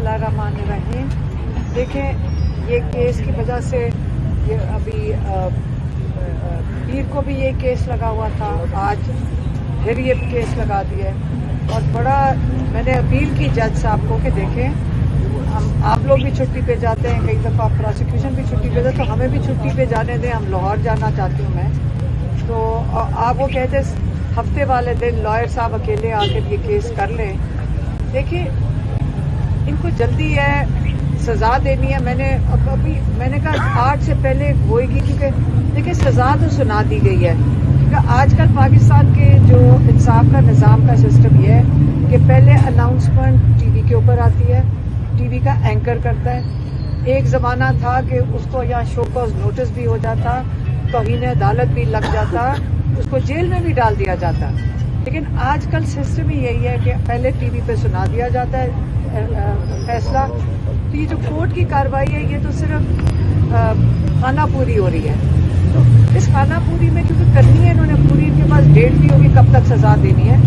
बिस्मिल्लाहिर्रहमानिर्रहीम। देखें, ये केस की वजह से ये अभी पीर को भी ये केस लगा हुआ था, आज फिर ये केस लगा दिया है। और बड़ा मैंने अपील की जज साहब को कि देखें, आप लोग भी छुट्टी पे जाते हैं, कई दफ़ा प्रोसिक्यूशन भी छुट्टी पे जाते, तो हमें भी छुट्टी पे जाने दें, हम लाहौर जाना चाहती हूँ मैं। तो आप वो कहते हफ्ते वाले दिन लॉयर साहब अकेले आकर ये केस कर लें। देखिए, इनको जल्दी है, सज़ा देनी है। मैंने कहा 8 से पहले होएगी, क्योंकि देखिए सज़ा तो सुना दी गई है। क्योंकि आजकल पाकिस्तान के जो इंसाफ का निज़ाम का सिस्टम ये है कि पहले अनाउंसमेंट टीवी के ऊपर आती है, टीवी का एंकर करता है। एक ज़माना था कि उसको यहाँ शो कॉज नोटिस भी हो जाता, तौहीन अदालत भी लग जाता, उसको जेल में भी डाल दिया जाता। लेकिन आजकल सिस्टम ही यही है कि पहले टीवी पे सुना दिया जाता है फैसला। तो ये जो कोर्ट की कार्रवाई है, ये तो सिर्फ खाना पूरी हो रही है। तो इस खाना पूरी में क्योंकि करनी है इन्होंने पूरी, इनके पास डेट भी होगी कब तक सजा देनी है।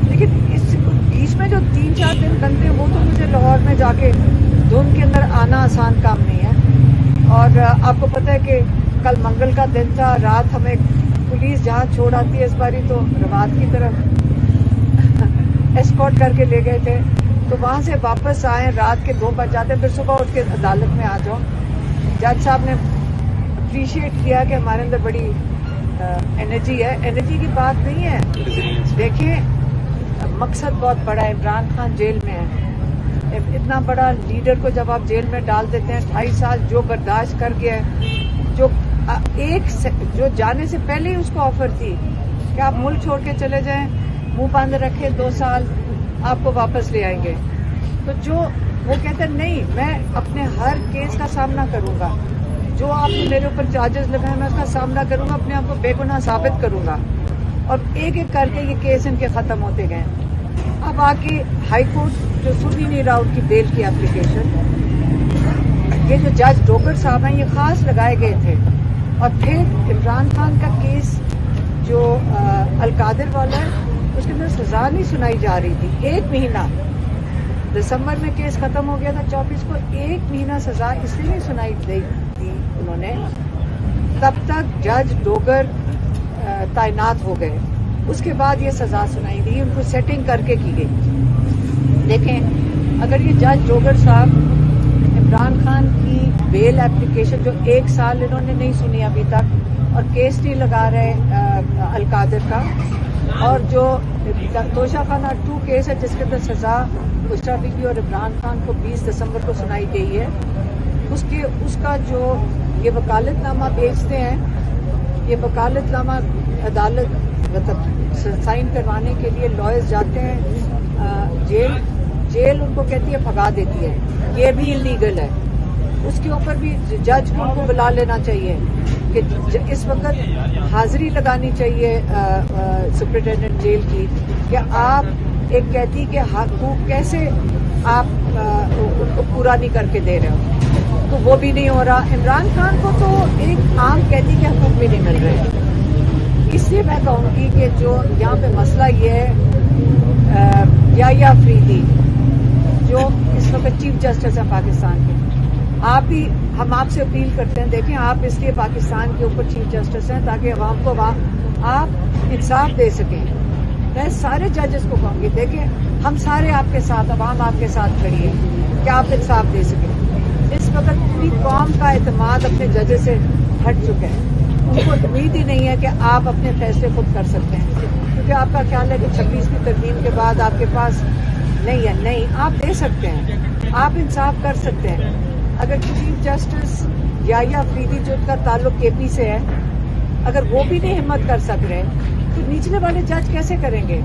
लेकिन इस बीच में जो 3-4 दिन बनते हैं, वो तो मुझे लाहौर में जाके धुंध के अंदर आना आसान काम नहीं है। और आपको पता है कि कल मंगल का दिन था, रात हमें पुलिस जहाँ छोड़ आती है इस बारी तो रवात की तरफ एस्कॉर्ट करके ले गए थे। तो वहाँ से वापस आए, रात के 2 बज जाते, फिर सुबह उठ के अदालत में आ जाओ। जज साहब ने अप्रिशिएट किया कि हमारे अंदर बड़ी एनर्जी है। एनर्जी की बात नहीं है, देखिए मकसद बहुत बड़ा है। इमरान खान जेल में है, इतना बड़ा लीडर को जब आप जेल में डाल देते हैं, 2.5 साल जो बर्दाश्त कर गया है, जो जाने से पहले ही उसको ऑफर थी कि आप मुल्क छोड़ के चले जाएं, मुंह बंद रखे 2 साल, आपको वापस ले आएंगे। तो जो वो कहते हैं नहीं, मैं अपने हर केस का सामना करूंगा, जो आपने मेरे ऊपर चार्जेस लगाए मैं उसका सामना करूंगा, अपने आप को बेगुनाह साबित करूंगा। और एक एक करके ये केस इनके खत्म होते गए। अब आके हाई कोर्ट जो सुन ही नहीं रहा उनकी बेल की एप्लीकेशन, ये जो जज डोगर साहब हैं ये खास लगाए गए थे। और फिर इमरान खान का केस जो अलकादिर वाला है, उसके अंदर सजा नहीं सुनाई जा रही थी। 1 महीना, दिसंबर में केस खत्म हो गया था 24 को, 1 महीना सजा इसलिए नहीं सुनाई दी उन्होंने, तब तक जज डोगर तैनात हो गए। उसके बाद ये सजा सुनाई दी, उनको सेटिंग करके की गई। देखें, अगर ये जज डोगर साहब इमरान खान की बेल एप्लीकेशन जो 1 साल इन्होंने नहीं सुनी अभी तक, और केस नहीं लगा रहे अलकादिर का, और जो तोशाखाना 2 केस है जिसके अंदर सजा बुशरा बीबी और इमरान खान को 20 दिसंबर को सुनाई गई है, उसका जो ये वकालतनामा भेजते हैं, ये वकालतनामा अदालत मतलब साइन करवाने के लिए लॉयर्स जाते हैं जेल उनको कहती है भगा देती है, ये भी इलीगल है। उसके ऊपर भी जज को उनको बुला लेना चाहिए कि इस वक्त हाजिरी लगानी चाहिए सुप्रिंटेंडेंट जेल की, कि आप एक कहती कि हकूक कैसे आप उनको पूरा नहीं करके दे रहे हो, तो वो भी नहीं हो रहा। इमरान खान को तो एक आम कहती के हकूक भी नहीं मिल रहे। इसलिए मैं कहूँगी कि जो यहाँ पे मसला ये है, याह्या अफरीदी जो इस वक्त चीफ जस्टिस है पाकिस्तान के, हम आपसे अपील करते हैं, देखें आप इसलिए पाकिस्तान के ऊपर चीफ जस्टिस हैं ताकि अवाम को आप इंसाफ दे सकें। मैं सारे जजेस को कहूँगी, देखें हम सारे आपके साथ, अवाम आपके साथ खड़ी है कि आप इंसाफ दे सकें। इस वक्त पूरी कौम का एतमाद अपने जजेस से हट चुका है, उनको उम्मीद ही नहीं है कि आप अपने फैसले खुद कर सकते हैं, क्योंकि आपका ख्याल है कि 26वीं तरमीम के बाद आपके पास नहीं है। नहीं, आप दे सकते हैं, आप इंसाफ कर सकते हैं। अगर चीफ जस्टिस याह्या अफरीदी जो उनका ताल्लुक केपी से है, अगर वो भी नहीं हिम्मत कर सक रहे, तो निचले वाले जज कैसे करेंगे?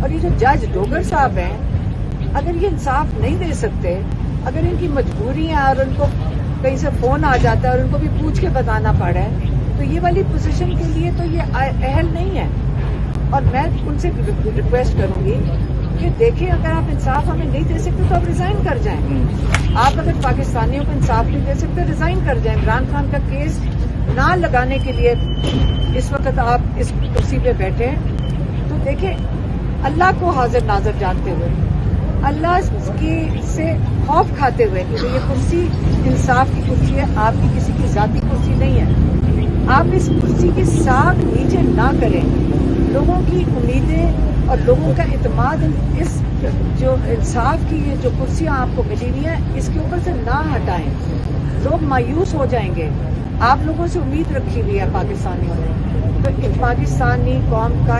और ये जो जज डोगर साहब हैं, अगर ये इंसाफ नहीं दे सकते, अगर इनकी मजबूरी है और उनको कहीं से फोन आ जाता है और उनको भी पूछ के बताना पड़ा है, तो ये वाली पोजीशन के लिए तो ये अहल नहीं है। और मैं उनसे रिक्वेस्ट करूंगी कि देखिए, अगर आप इंसाफ हमें नहीं दे सकते तो आप रिजाइन कर जाएं। आप अगर पाकिस्तानियों को इंसाफ नहीं दे सकते, रिजाइन कर जाएं। इमरान खान का केस ना लगाने के लिए इस वक्त आप इस कुर्सी पे बैठे हैं। तो देखिए, अल्लाह को हाजिर नाजर जानते हुए, अल्लाह की से خوف کھاتے ہوئے کہ یہ کرسی انصاف کی کرسی ہے، آپ کی کسی کی ذاتی کرسی نہیں ہے، آپ اس کرسی کی ساکھ نیچے نہ کریں، لوگوں کی امیدیں اور لوگوں کا اعتماد اس جو انصاف کی یہ جو کرسیاں آپ کو ملی ہوئی ہیں اس کے اوپر سے نہ ہٹائیں، لوگ مایوس ہو جائیں گے۔ آپ لوگوں سے امید رکھی ہوئی ہے پاکستانیوں نے، تو ایک پاکستانی قوم کا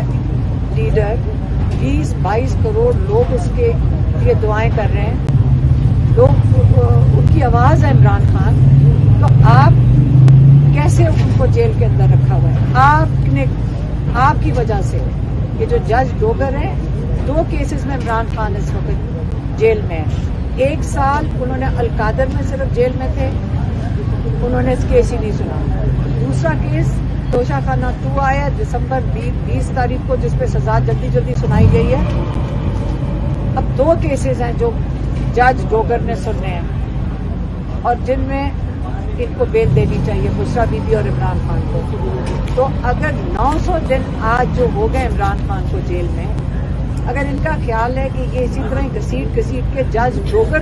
لیڈر 20-22 کروڑ لوگ اس کے لیے دعائیں کر رہے ہیں، لوگ ان کی آواز ہے عمران خان، تو آپ کیسے ان کو جیل کے اندر رکھا ہوا ہے؟ آپ کی وجہ سے یہ جو جج ڈوگر ہیں 2 کیسز میں عمران خان اس وقت جیل میں ہے، 1 سال انہوں نے القادر میں صرف جیل میں تھے، انہوں نے اس کیس ہی نہیں سنا۔ دوسرا کیس توشہ خانہ 2 آیا دسمبر 20 تاریخ کو، جس پہ سزا جلدی جلدی سنائی گئی ہے۔ اب 2 کیسز ہیں جو جج ڈوگر نے سننے ہیں اور جن میں ان کو بیل دینی چاہیے، بشرا بی بی اور عمران خان کو۔ تو اگر 900 دن آج جو ہو گئے عمران خان کو جیل میں، اگر ان کا خیال ہے کہ یہ اسی طرح گھسیٹ کے جج ڈوگر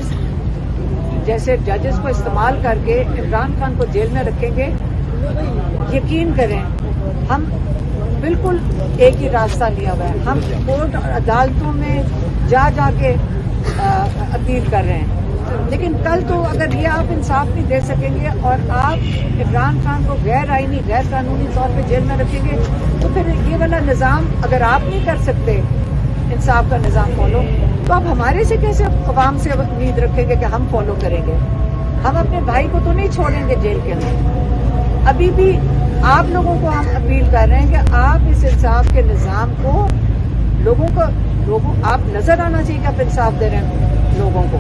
جیسے ججز کو استعمال کر کے عمران خان کو جیل میں رکھیں گے، یقین کریں ہم بالکل ایک ہی راستہ لیا ہوا ہے، ہم کورٹ اور عدالتوں میں جا کے اپیل کر رہے ہیں، لیکن کل تو اگر یہ آپ انصاف نہیں دے سکیں گے اور آپ عمران خان کو غیر آئینی غیر قانونی طور پہ جیل میں رکھیں گے، تو پھر یہ والا نظام اگر آپ نہیں کر سکتے انصاف کا نظام فالو، تو آپ ہمارے سے کیسے عوام سے امید رکھیں گے کہ ہم فالو کریں گے؟ ہم اپنے بھائی کو تو نہیں چھوڑیں گے جیل کے اندر۔ ابھی بھی آپ لوگوں کو ہم اپیل کر رہے ہیں کہ آپ اس انصاف کے نظام کو آپ نظر آنا چاہیے کہ آپ انصاف دے رہے ہیں لوگوں کو۔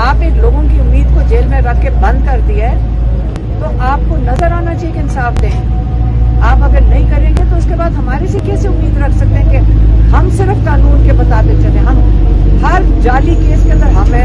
آپ ایک لوگوں کی امید کو جیل میں رکھ کے بند کر دیا ہے، تو آپ کو نظر آنا چاہیے کہ انصاف دیں۔ آپ اگر نہیں کریں گے تو اس کے بعد ہمارے سے کیسے امید رکھ سکتے ہیں کہ ہم صرف قانون کے مطابق چلیں؟ ہم ہر جعلی کیس کے اندر ہمیں